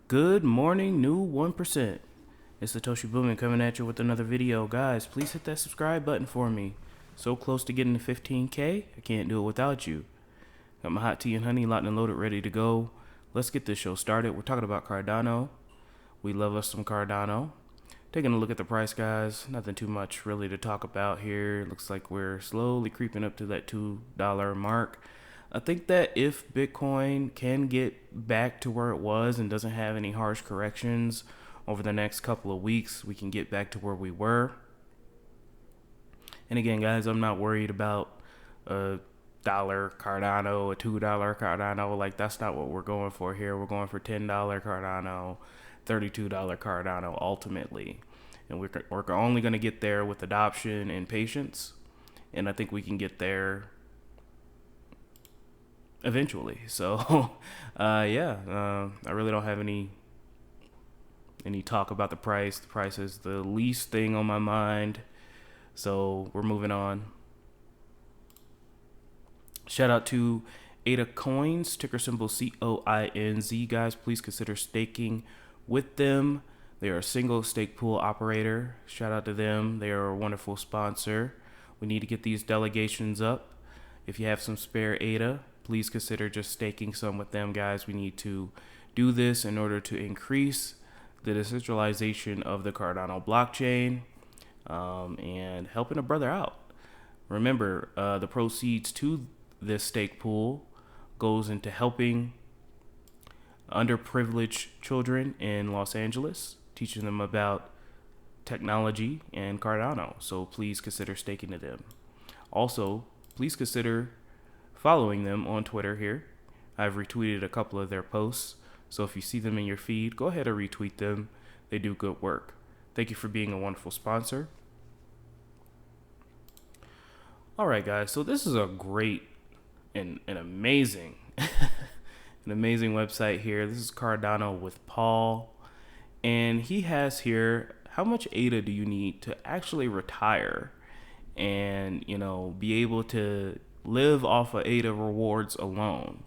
Good morning, new 1%. It's Satoshi Boomin coming at you with another video. Guys, please hit that subscribe button for me. So close to getting to 15K, I can't do it without you. Got my hot tea and honey locked and loaded, ready to go. Let's get this show started. We're talking about Cardano. We love us some Cardano. Taking a look at the price, guys. Nothing too much really to talk about here. Looks like we're slowly creeping up to that $2 mark. I think that if Bitcoin can get back to where it was and doesn't have any harsh corrections over the next couple of weeks, we can get back to where we were. And again, guys, I'm not worried about a dollar Cardano, a $2 Cardano. Like, that's not what we're going for here. We're going for $10 Cardano, $32 Cardano ultimately. And we're only going to get there with adoption and patience. And I think we can get there eventually. So, I really don't have any talk about the price. The price is the least thing on my mind. So we're moving on. Shout out to COINZ, ticker symbol COINZ. Guys, please consider staking with them. They are a single stake pool operator. Shout out to them. They are a wonderful sponsor. We need to get these delegations up. If you have some spare ADA, please consider just staking some with them, guys. We need to do this in order to increase the decentralization of the Cardano blockchain and helping a brother out. Remember, the proceeds to this stake pool goes into helping underprivileged children in Los Angeles, teaching them about technology and Cardano. So please consider staking to them. Also, please consider following them on Twitter here. I've retweeted a couple of their posts. So if you see them in your feed, go ahead and retweet them. They do good work. Thank you for being a wonderful sponsor. All right, guys. So this is a great and an amazing, an amazing website here. This is Cardano with Paul. And he has here, how much ADA do you need to actually retire and, be able to live off of ADA rewards alone?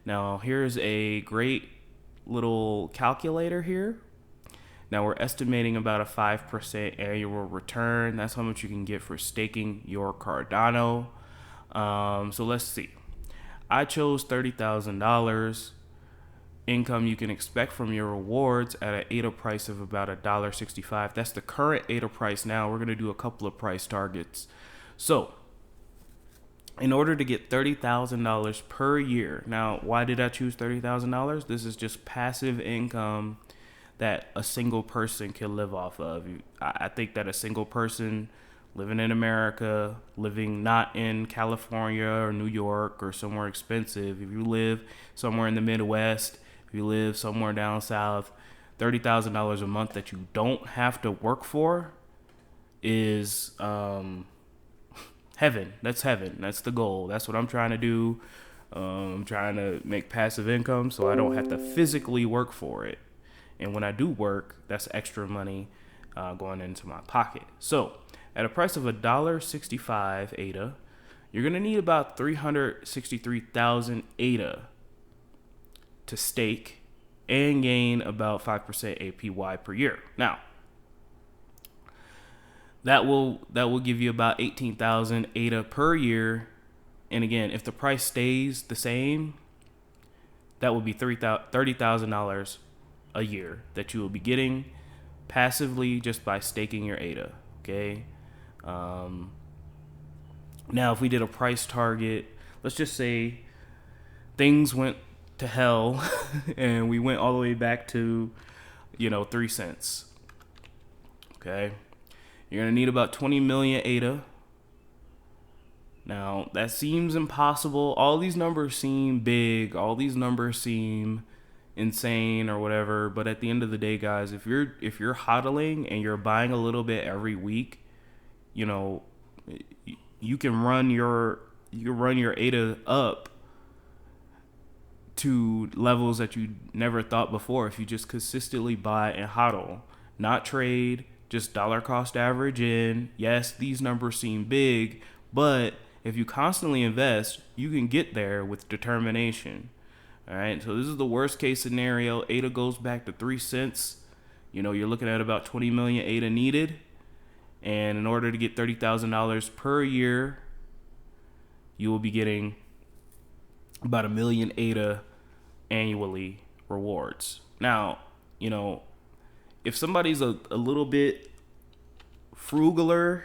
Now, here's a great little calculator here. Now, we're estimating about a 5% annual return. That's how much you can get for staking your Cardano. So let's see. I chose $30,000 income you can expect from your rewards at an ADA price of about $1.65. That's the current ADA price now. We're going to do a couple of price targets. So, in order to get $30,000 per year. Now, why did I choose $30,000? This is just passive income that a single person can live off of. I think that a single person living in America, living not in California or New York or somewhere expensive, if you live somewhere in the Midwest, if you live somewhere down south, $30,000 a month that you don't have to work for is heaven. That's heaven. That's the goal. That's what I'm trying to do. I'm trying to make passive income so I don't have to physically work for it. And when I do work, that's extra money going into my pocket. So at a price of $1.65 ADA, you're going to need about 363,000 ADA to stake and gain about 5% APY per year. Now, that will give you about 18,000 ADA per year. And again, if the price stays the same, that would be $30,000 a year that you will be getting passively just by staking your ADA. Okay. Now, if we did a price target, let's just say things went to hell and we went all the way back to, 3 cents. Okay. You're going to need about 20 million ADA. Now, that seems impossible. All these numbers seem big. All these numbers seem insane or whatever. But at the end of the day, guys, if you're hodling and you're buying a little bit every week, you can run your ADA up to levels that you never thought before if you just consistently buy and hodl, not trade. Just dollar cost average in. Yes, these numbers seem big, but if you constantly invest, you can get there with determination. All right, so this is the worst case scenario. ADA goes back to 3 cents. You know, you're looking at about 20 million ADA needed. And in order to get $30,000 per year, you will be getting about 1 million ADA annually rewards. Now, you know, if somebody's a little bit frugaler,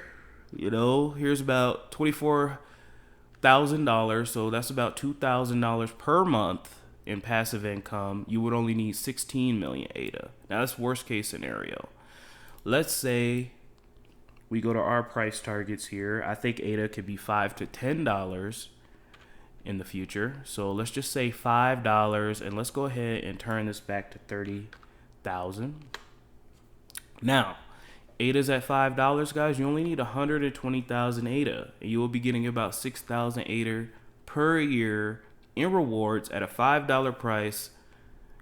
you know, here's about $24,000. So that's about $2,000 per month in passive income. You would only need 16 million ADA. Now that's worst case scenario. Let's say we go to our price targets here. I think ADA could be $5 to $10 in the future. So let's just say $5, and let's go ahead and turn this back to 30,000. Now, ADA's at $5, guys. You only need 120,000 ADA, and you will be getting about 6,000 ADA per year in rewards at a $5 price.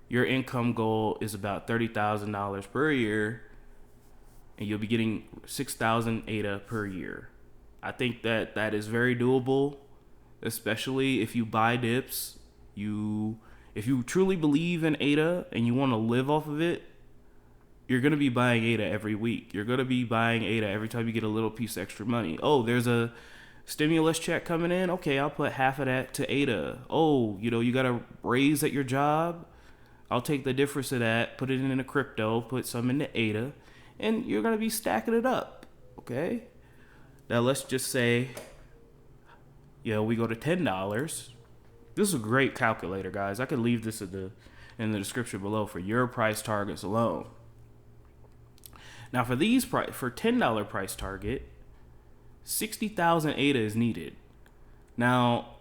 Your income goal is about $30,000 per year, and you'll be getting 6,000 ADA per year. I think that is very doable, especially if you buy dips. If you truly believe in ADA and you want to live off of it, you're going to be buying ADA every week. You're going to be buying ADA every time you get a little piece of extra money. Oh, there's a stimulus check coming in. Okay, I'll put half of that to ADA. Oh, you know, you got a raise at your job. I'll take the difference of that, put it in a crypto, put some into ADA, and you're going to be stacking it up. Okay? Now, let's just say, you know, we go to $10. This is a great calculator, guys. I could leave this in the description below for your price targets alone. Now, for $10 price target, 60,000 ADA is needed. Now,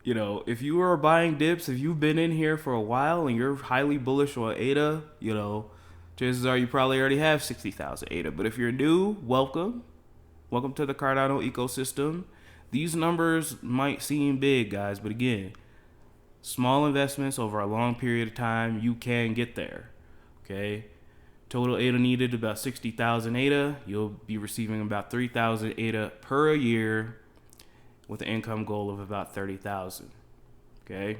you know, if you are buying dips, if you've been in here for a while and you're highly bullish on ADA, you know, chances are you probably already have 60,000 ADA. But if you're new, welcome. Welcome to the Cardano ecosystem. These numbers might seem big, guys, but again, small investments over a long period of time, you can get there. Okay? Total ADA needed about 60,000 ADA. You'll be receiving about 3,000 ADA per year with an income goal of about 30,000. Okay?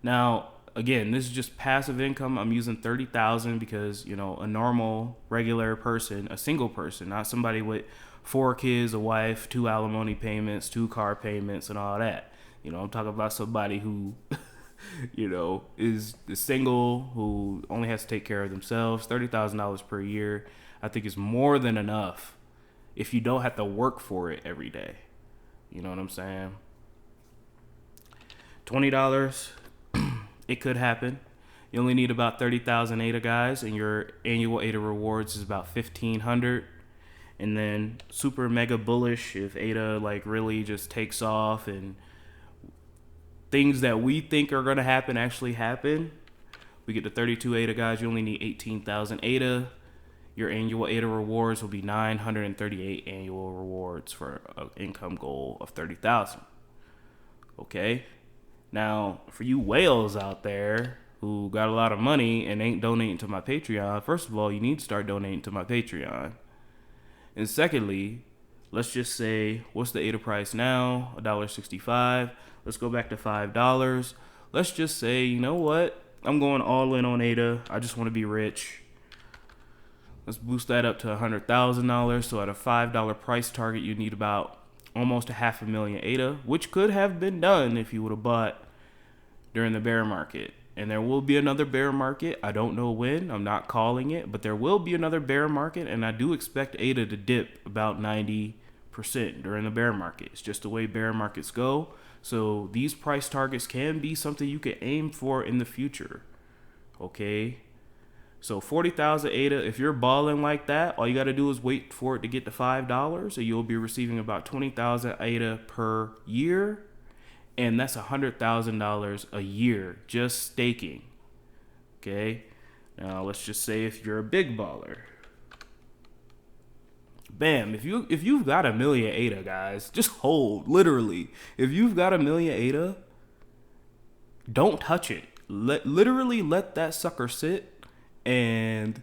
Now, again, this is just passive income. I'm using 30,000 because, you know, a normal, regular person, a single person, not somebody with 4 kids, a wife, 2 alimony payments, 2 car payments, and all that. You know, I'm talking about somebody who you know, is single, who only has to take care of themselves. $30,000 per year, I think, is more than enough if you don't have to work for it every day. You know what I'm saying? $20, it could happen. You only need about 30,000 ADA, guys, and your annual ADA rewards is about 1,500. And then super mega bullish if ADA like really just takes off and things that we think are going to happen actually happen. We get to 32 ADA, guys. You only need 18,000 ADA. Your annual ADA rewards will be 938 annual rewards for an income goal of 30,000. Okay? Now, for you whales out there who got a lot of money and ain't donating to my Patreon, first of all, you need to start donating to my Patreon. And secondly, let's just say, what's the ADA price now? $1.65. Let's go back to $5. Let's just say, you know what? I'm going all in on ADA. I just want to be rich. Let's boost that up to $100,000. So at a $5 price target, you need about almost 500,000 ADA, which could have been done if you would have bought during the bear market. And there will be another bear market. I don't know when. I'm not calling it, but there will be another bear market, and I do expect ADA to dip about 90% during the bear market. It's just the way bear markets go. So these price targets can be something you can aim for in the future. Okay? So 40,000 ADA, if you're balling like that, all you got to do is wait for it to get to $5, and you'll be receiving about 20,000 ADA per year. And that's $100,000 a year just staking. Okay? Now let's just say if you're a big baller. Bam, if you've got 1 million ADA, guys, just hold, literally. If you've got 1 million ADA, don't touch it. Literally let that sucker sit and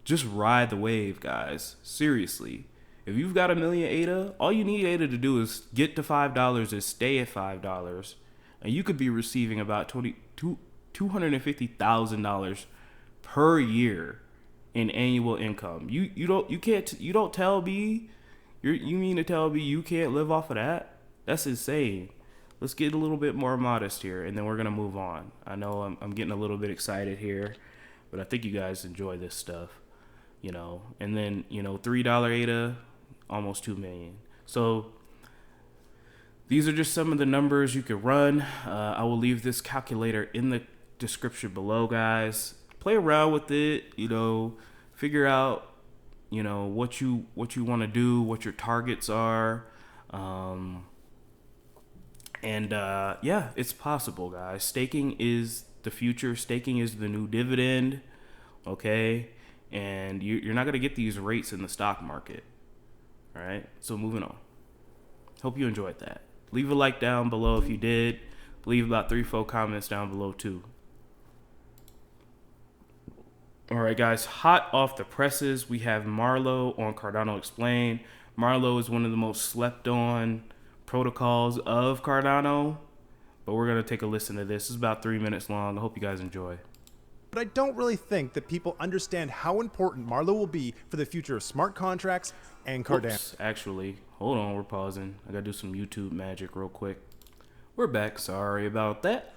just ride the wave, guys. Seriously. If you've got 1 million ADA, all you need ADA to do is get to $5 is stay at $5. and you could be receiving about $250,000 per year in annual income. You don't tell me you mean to tell me you can't live off of that? That's insane. Let's get a little bit more modest here, and then we're gonna move on. I know I'm getting a little bit excited here, but I think you guys enjoy this stuff, you know. And then, you know, $3 ADA, almost 2 million. So these are just some of the numbers you could run. I will leave this calculator in the description below, guys. Play around with it, you know, figure out, you know, what you want to do, what your targets are. Yeah, it's possible, guys. Staking is the future. Staking is the new dividend, okay? And you're not going to get these rates in the stock market, all right? So moving on. Hope you enjoyed that. Leave a like down below if you did. Leave about 3-4 comments down below too. All right, guys, hot off the presses, we have MARLOWE on Cardano Explained. MARLOWE is one of the most slept on protocols of Cardano, but we're going to take a listen to this. It's about 3 minutes long. I hope you guys enjoy. But I don't really think that people understand how important MARLOWE will be for the future of smart contracts and Cardano. Oops, actually, hold on, we're pausing. I got to do some YouTube magic real quick. We're back. Sorry about that.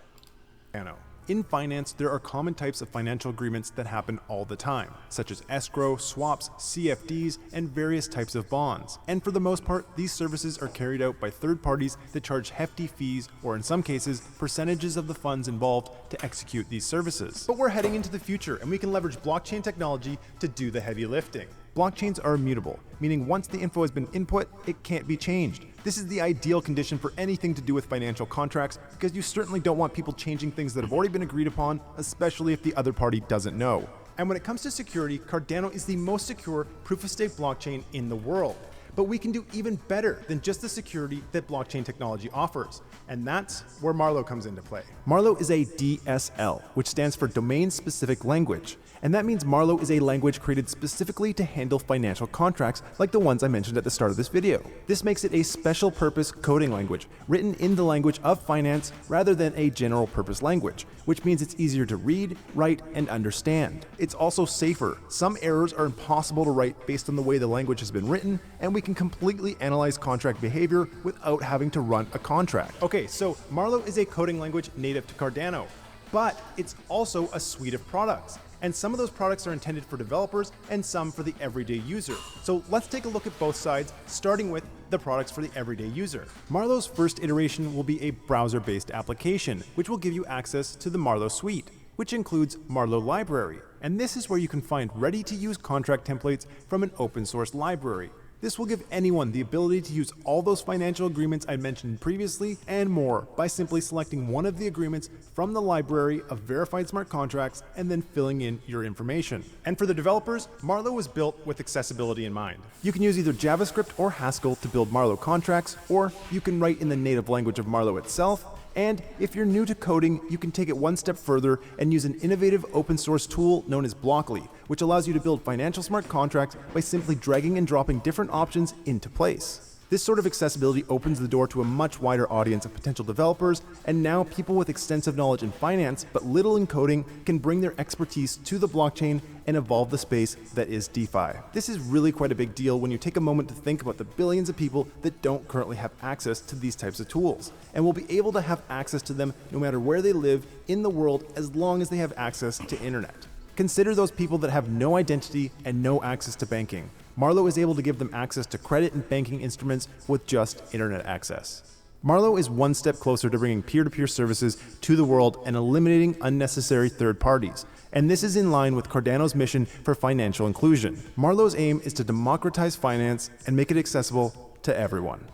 In finance, there are common types of financial agreements that happen all the time, such as escrow, swaps, CFDs, and various types of bonds. And for the most part, these services are carried out by third parties that charge hefty fees, or in some cases, percentages of the funds involved to execute these services. But we're heading into the future, and we can leverage blockchain technology to do the heavy lifting. Blockchains are immutable, meaning once the info has been input, it can't be changed. This is the ideal condition for anything to do with financial contracts, because you certainly don't want people changing things that have already been agreed upon, especially if the other party doesn't know. And when it comes to security, Cardano is the most secure proof-of-stake blockchain in the world. But we can do even better than just the security that blockchain technology offers. And that's where MARLOWE comes into play. MARLOWE is a DSL, which stands for Domain-Specific Language. And that means MARLOWE is a language created specifically to handle financial contracts like the ones I mentioned at the start of this video. This makes it a special purpose coding language, written in the language of finance rather than a general purpose language, which means it's easier to read, write, and understand. It's also safer. Some errors are impossible to write based on the way the language has been written, and we can completely analyze contract behavior without having to run a contract. Okay, so MARLOWE is a coding language native to Cardano, but it's also a suite of products. And some of those products are intended for developers and some for the everyday user. So let's take a look at both sides, starting with the products for the everyday user. MARLOWE's first iteration will be a browser-based application, which will give you access to the MARLOWE suite, which includes MARLOWE Library. And this is where you can find ready-to-use contract templates from an open-source library. This will give anyone the ability to use all those financial agreements I mentioned previously and more by simply selecting one of the agreements from the library of verified smart contracts and then filling in your information. And for the developers, MARLOWE was built with accessibility in mind. You can use either JavaScript or Haskell to build MARLOWE contracts, or you can write in the native language of MARLOWE itself. And if you're new to coding, you can take it one step further and use an innovative open source tool known as Blockly, which allows you to build financial smart contracts by simply dragging and dropping different options into place. This sort of accessibility opens the door to a much wider audience of potential developers, and now people with extensive knowledge in finance but little in coding can bring their expertise to the blockchain and evolve the space that is DeFi. This is really quite a big deal when you take a moment to think about the billions of people that don't currently have access to these types of tools, and will be able to have access to them no matter where they live in the world as long as they have access to internet. Consider those people that have no identity and no access to banking. MARLOWE is able to give them access to credit and banking instruments with just internet access. MARLOWE is one step closer to bringing peer-to-peer services to the world and eliminating unnecessary third parties. And this is in line with Cardano's mission for financial inclusion. MARLOWE's aim is to democratize finance and make it accessible to everyone.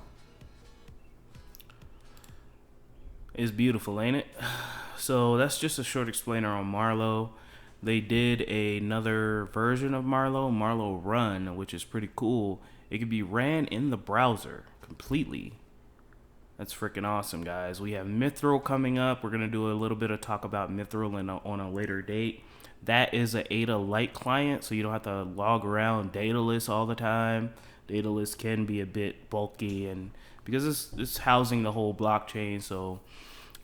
It's beautiful, ain't it? So that's just a short explainer on MARLOWE. They did another version of MARLOWE Run, which is pretty cool. It can be ran in the browser completely. That's freaking awesome, guys. We have VITRO coming up. We're going to do a little bit of talk about VITRO on a later date. That is a ADA-like client, so you don't have to log around Daedalus all the time. Daedalus can be a bit bulky, and because it's housing the whole blockchain, so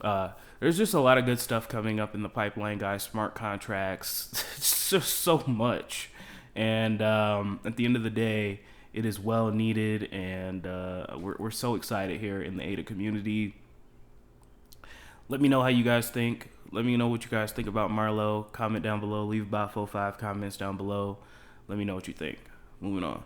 There's just a lot of good stuff coming up in the pipeline, guys. Smart contracts, it's just so much. And at the end of the day, it is well needed, and we're so excited here in the ADA community. Let me know how you guys think. Let me know what you guys think about MARLOWE. Comment down below. Leave about 4-5 comments down below. Let me know what you think. Moving on.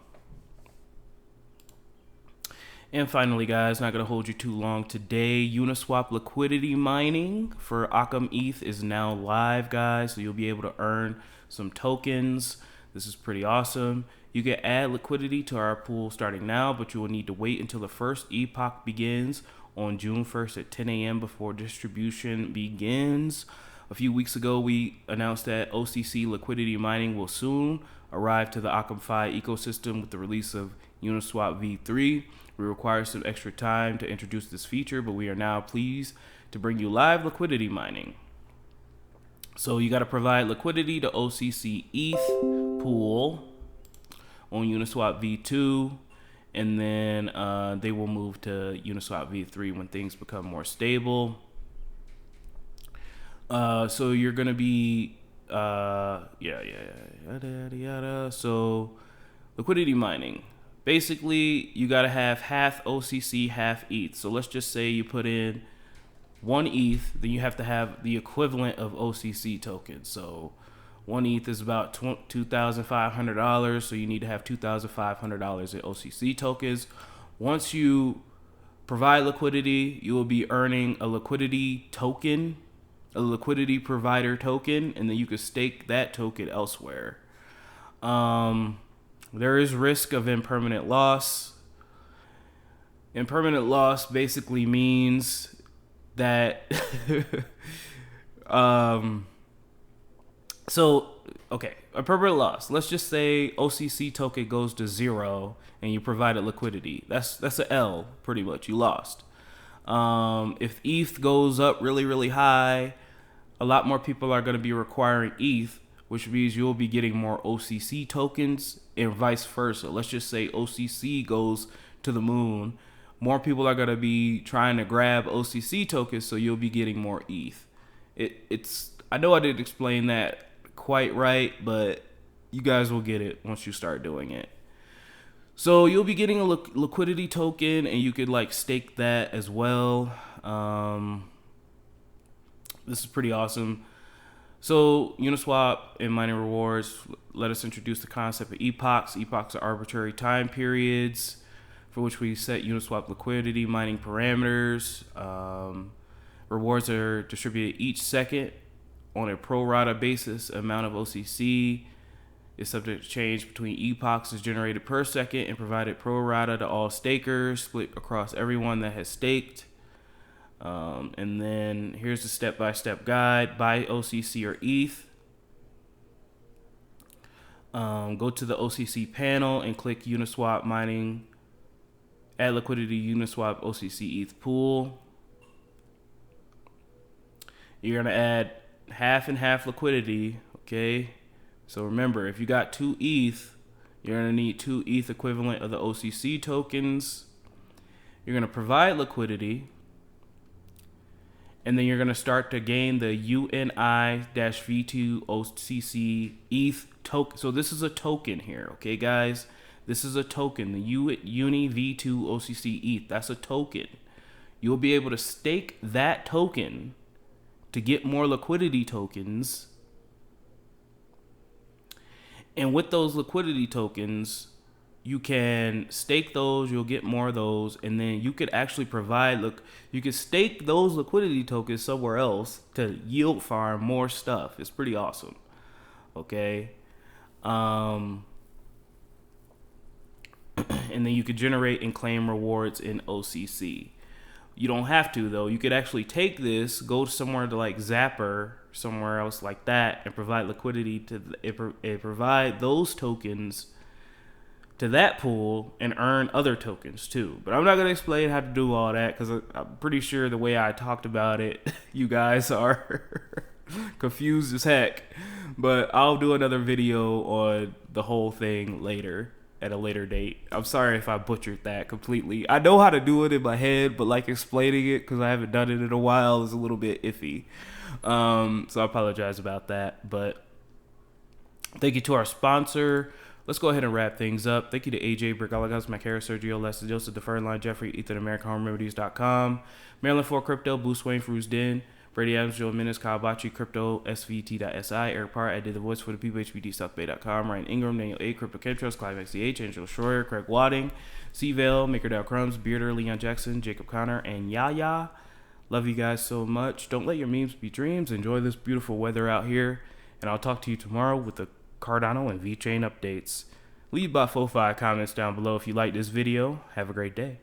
And finally, guys, not going to hold you too long today. Uniswap liquidity mining for Occam ETH is now live, guys. So you'll be able to earn some tokens. This is pretty awesome. You can add liquidity to our pool starting now, but you will need to wait until the first epoch begins on June 1st at 10 a.m. before distribution begins. A few weeks ago, we announced that OCC liquidity mining will soon arrive to the OccamFi ecosystem with the release of Uniswap v3. We require some extra time to introduce this feature, but we are now pleased to bring you live liquidity mining. So you got to provide liquidity to OCC ETH pool on Uniswap v2, and then they will move to Uniswap v3 when things become more stable. So you're gonna be yada yada. So liquidity mining. Basically, you got to have half OCC, half ETH. So let's just say you put in 1 ETH, then you have to have the equivalent of OCC tokens. So 1 ETH is about $2,500. So you need to have $2,500 in OCC tokens. Once you provide liquidity, you will be earning a liquidity token, a liquidity provider token, and then you can stake that token elsewhere. There is risk of impermanent loss. Impermanent loss basically means that a permanent loss. Let's just say OCC token goes to 0 and you provided liquidity. That's an L, pretty much. You lost. If ETH goes up really, really high, a lot more people are going to be requiring ETH, which means you'll be getting more OCC tokens and vice versa. Let's just say OCC goes to the moon. More people are going to be trying to grab OCC tokens, so you'll be getting more ETH. I know I didn't explain that quite right, but you guys will get it once you start doing it. So you'll be getting a liquidity token, and you could like stake that as well. This is pretty awesome. So Uniswap and mining rewards let us introduce the concept of epochs. Epochs are arbitrary time periods for which we set Uniswap liquidity mining parameters. Rewards are distributed each second on a pro rata basis. Amount of OCC is subject to change between epochs is generated per second and provided pro rata to all stakers, split across everyone that has staked. And then here's the step-by-step guide. Buy OCC or ETH. Go to the OCC panel and click Uniswap mining. Add liquidity Uniswap OCC ETH pool. You're going to add half and half liquidity, okay? So remember, if you got 2 ETH, you're going to need 2 ETH equivalent of the OCC tokens. You're going to provide liquidity. And then you're going to start to gain the UNI-V2 OCC ETH token. So this is a token here, okay, guys? This is a token, the UNI V2 OCC ETH. That's a token. You'll be able to stake that token to get more liquidity tokens. And with those liquidity tokens, you can stake those, you'll get more of those, and then you could actually you could stake those liquidity tokens somewhere else to yield farm more stuff. It's pretty awesome. Okay. And then you could generate and claim rewards in OCC. You don't have to, though. You could actually take this, go somewhere to like Zapper, somewhere else like that, and provide liquidity provide those tokens to that pool and earn other tokens too. But I'm not going to explain how to do all that because I'm pretty sure the way I talked about it, you guys are confused as heck. But I'll do another video on the whole thing later. at a later date. I'm sorry if I butchered that completely. I know how to do it in my head, but like explaining it, because I haven't done it in a while, is a little bit iffy. So I apologize about that. But thank you to our sponsor. Let's go ahead and wrap things up. Thank you to AJ, Brick, Alagas, Macara, Sergio, Lester, Joseph, Deferred Line, Jeffrey, Ethan, AmericanHomeRemedies.com, Maryland 4 Crypto, Bruce Wayne, Fruits Den, Brady Adams, Joe Menace, Kyle Bachi, Crypto, SVT.si, Eric Parr, I did the voice for the people, HBDSouthBay.com, Ryan Ingram, Daniel A, Crypto Chemtrails, Clive XDH, Angelo Schroyer, Craig Wadding, C Vale, MakerDAO Crumbs, Bearder, Leon Jackson, Jacob Connor, and Yaya. Love you guys so much. Don't let your memes be dreams. Enjoy this beautiful weather out here. And I'll talk to you tomorrow with the Cardano and VeChain updates. Leave by 4-5 comments down below if you like this video. Have a great day.